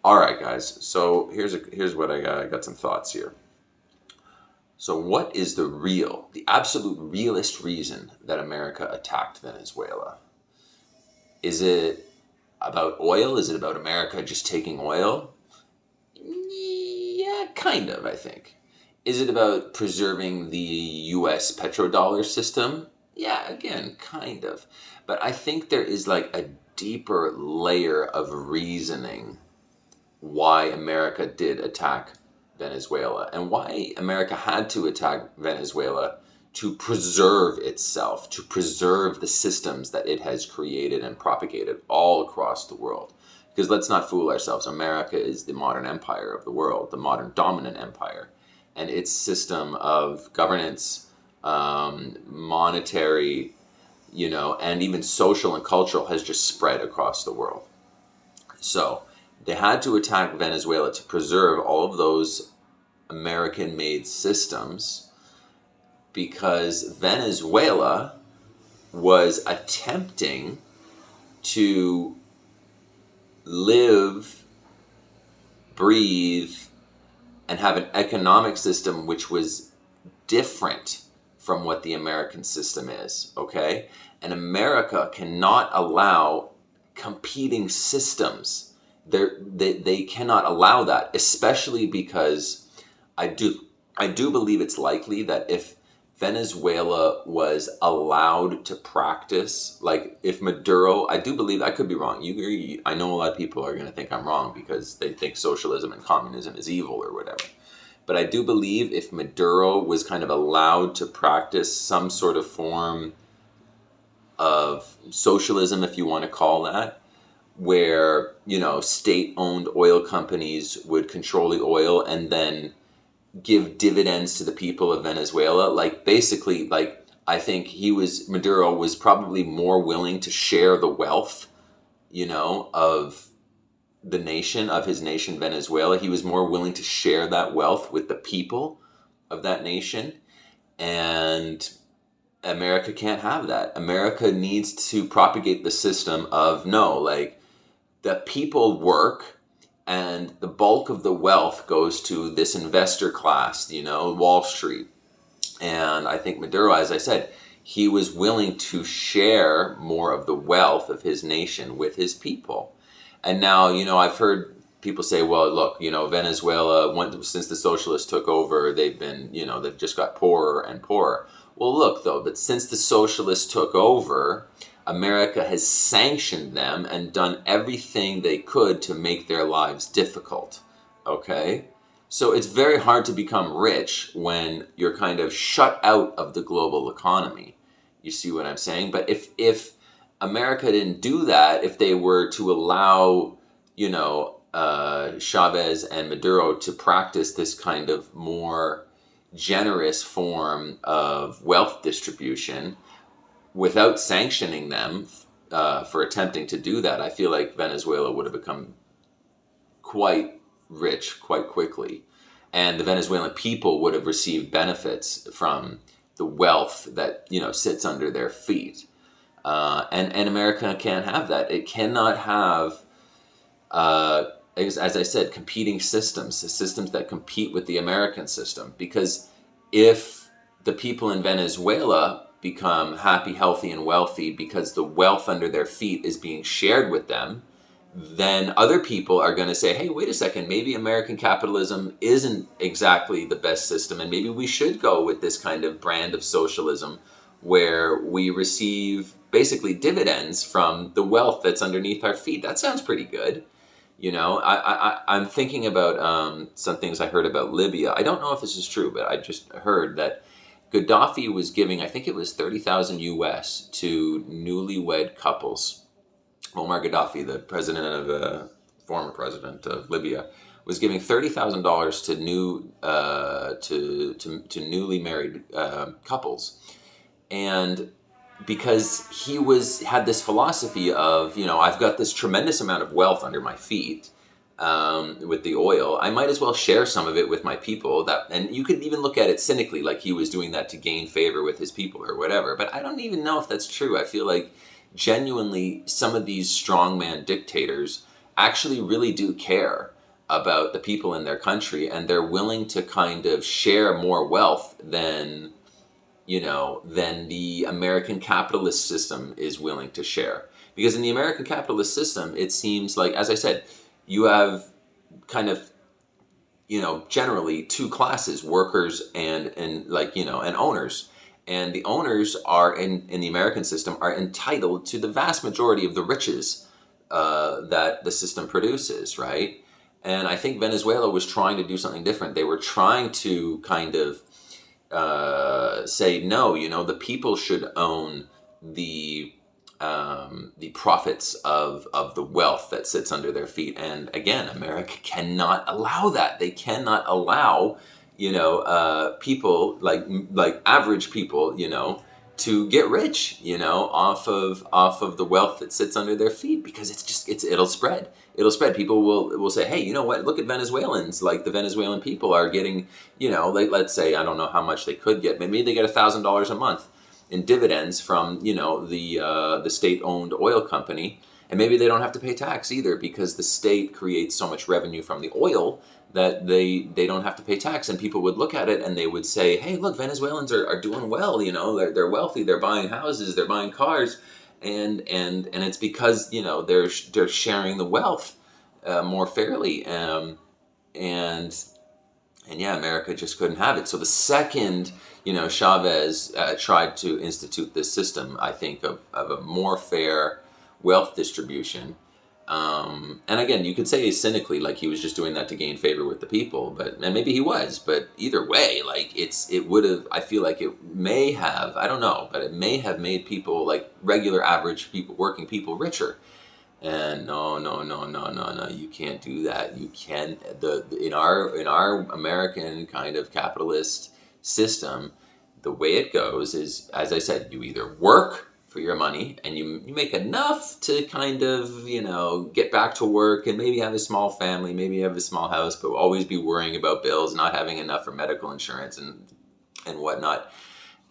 All right, guys. So here's what I got some thoughts here. So what is the absolute realist reason that America attacked Venezuela? Is it about oil? Is it about America just taking oil? Yeah, kind of, I think. Is it about preserving the US petrodollar system? Yeah, again, kind of. But I think there is like a deeper layer of reasoning why America did attack Venezuela and why America had to attack Venezuela to preserve itself, to preserve the systems that it has created and propagated all across the world. Because let's not fool ourselves, America is the modern empire of the world, the modern dominant empire. And its system of governance, monetary, and even social and cultural has just spread across the world. So they had to attack Venezuela to preserve all of those American-made systems because Venezuela was attempting to live, breathe, and have an economic system which was different from what the American system is, okay? And America cannot allow competing systems. They cannot allow that, especially because I do believe it's likely that if Venezuela was allowed to practice, like if Maduro, I do believe, I could be wrong. I know a lot of people are going to think I'm wrong because they think socialism and communism is evil or whatever. But I do believe if Maduro was kind of allowed to practice some sort of form of socialism, if you want to call that, where, state-owned oil companies would control the oil and then give dividends to the people of Venezuela. Like basically, like I think Maduro was probably more willing to share the wealth, of the nation, of his nation, Venezuela. He was more willing to share that wealth with the people of that nation. And America can't have that. America needs to propagate the system of no, like the people work and the bulk of the wealth goes to this investor class, Wall Street. And I think Maduro, as I said, he was willing to share more of the wealth of his nation with his people. And now, I've heard people say, well, look, Venezuela, since the socialists took over, they've been, they've just got poorer and poorer. Well, look, though, that since the socialists took over, America has sanctioned them and done everything they could to make their lives difficult, okay? So it's very hard to become rich when you're kind of shut out of the global economy. You see what I'm saying? But if America didn't do that, if they were to allow, Chavez and Maduro to practice this kind of more generous form of wealth distribution, without sanctioning them for attempting to do that, I feel like Venezuela would have become quite rich quite quickly. And the Venezuelan people would have received benefits from the wealth that, sits under their feet. And America can't have that. It cannot have, as I said, competing systems that compete with the American system. Because if the people in Venezuela become happy, healthy, and wealthy because the wealth under their feet is being shared with them, then other people are going to say, hey, wait a second, maybe American capitalism isn't exactly the best system, and maybe we should go with this kind of brand of socialism where we receive basically dividends from the wealth that's underneath our feet. That sounds pretty good. I'm thinking about some things I heard about Libya. I don't know if this is true, but I just heard that Gaddafi was giving, I think it was 30,000 US to newlywed couples. Muammar Gaddafi, the former president of Libya, was giving $30,000 to newly married couples, and because he had this philosophy of, I've got this tremendous amount of wealth under my feet. With the oil, I might as well share some of it with my people. And you could even look at it cynically, like he was doing that to gain favor with his people or whatever. But I don't even know if that's true. I feel like genuinely some of these strongman dictators actually really do care about the people in their country, and they're willing to kind of share more wealth than, than the American capitalist system is willing to share. Because in the American capitalist system, it seems like, as I said, you have kind of, generally two classes: workers and owners. And the owners are in the American system are entitled to the vast majority of the riches that the system produces, right? And I think Venezuela was trying to do something different. They were trying to kind of say, no, the people should own the profits of the wealth that sits under their feet. And again, America cannot allow that. They cannot allow, people like average people, to get rich, off of the wealth that sits under their feet, because it'll spread. It'll spread. People will say, hey, you know what? Look at Venezuelans. Like, the Venezuelan people are getting, let's say, I don't know how much they could get. Maybe they get $1,000 a month in dividends from, the state-owned oil company. And maybe they don't have to pay tax either, because the state creates so much revenue from the oil that they don't have to pay tax. And people would look at it and they would say, hey, look, Venezuelans are doing well, they're wealthy, they're buying houses, they're buying cars. And it's because, they're sharing the wealth more fairly. And yeah, America just couldn't have it. So the second, Chavez tried to institute this system, I think, of a more fair wealth distribution. And again, you could say cynically, like, he was just doing that to gain favor with the people, and maybe he was, but either way, like, it would have, I feel like it may have, I don't know, but it may have made people, like regular average people, working people, richer. And no, you can't do that. You can, in our American kind of capitalist system, the way it goes is, as I said, you either work for your money and you make enough to kind of, get back to work and maybe have a small family, maybe have a small house, but always be worrying about bills, not having enough for medical insurance and whatnot.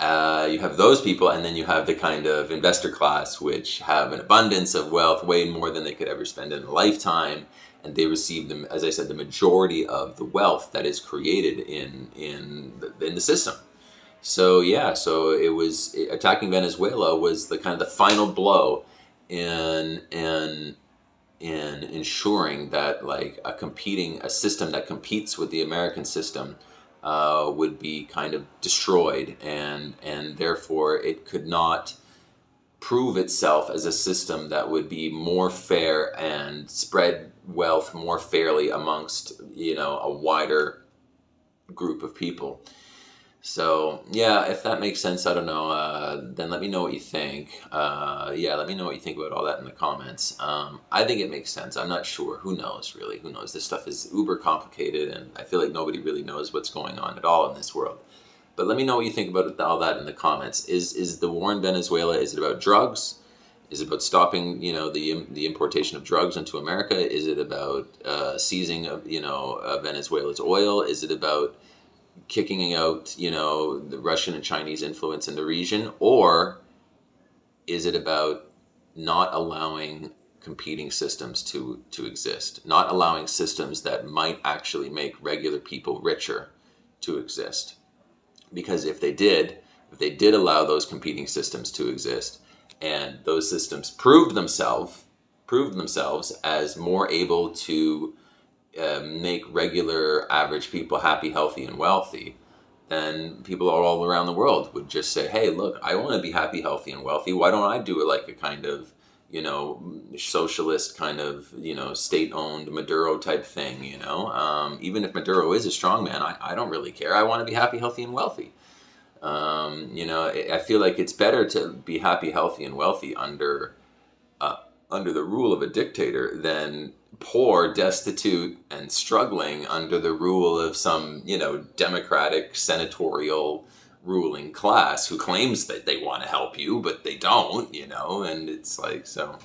You have those people, and then you have the kind of investor class, which have an abundance of wealth, way more than they could ever spend in a lifetime, and they receive them, as I said, the majority of the wealth that is created in the system. So yeah, so attacking Venezuela was the kind of the final blow in ensuring that, like, a system that competes with the American system would be kind of destroyed, and therefore it could not prove itself as a system that would be more fair and spread wealth more fairly amongst, a wider group of people. So yeah, if that makes sense, I don't know, then let me know what you think. Let me know what you think about all that in the comments. I think it makes sense. I'm not sure. Who knows, really? Who knows? This stuff is uber complicated, and I feel like nobody really knows what's going on at all in this world. But let me know what you think about all that in the comments. Is the war in Venezuela, is it about drugs? Is it about stopping, the importation of drugs into America? Is it about seizing of, Venezuela's oil? Is it about kicking out, the Russian and Chinese influence in the region? Or is it about not allowing competing systems to exist, not allowing systems that might actually make regular people richer to exist? Because if they did allow those competing systems to exist, and those systems proved themselves as more able to make regular average people happy, healthy, and wealthy, then people all around the world would just say, hey, look, I want to be happy, healthy, and wealthy. Why don't I do it like a kind of, socialist kind of, state-owned Maduro type thing, even if Maduro is a strongman, I don't really care. I want to be happy, healthy, and wealthy. I feel like it's better to be happy, healthy, and wealthy under the rule of a dictator than poor, destitute, and struggling under the rule of some, democratic senatorial ruling class who claims that they want to help you, but they don't, and it's like, so.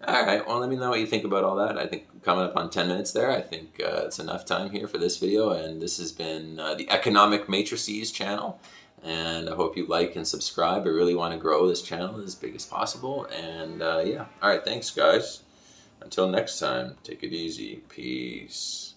All right, well, let me know what you think about all that. I think coming up on 10 minutes there, I think it's enough time here for this video, and this has been the Economic Matrices channel, and I hope you like and subscribe. I really want to grow this channel as big as possible, and yeah. All right, thanks, guys. Until next time, take it easy. Peace.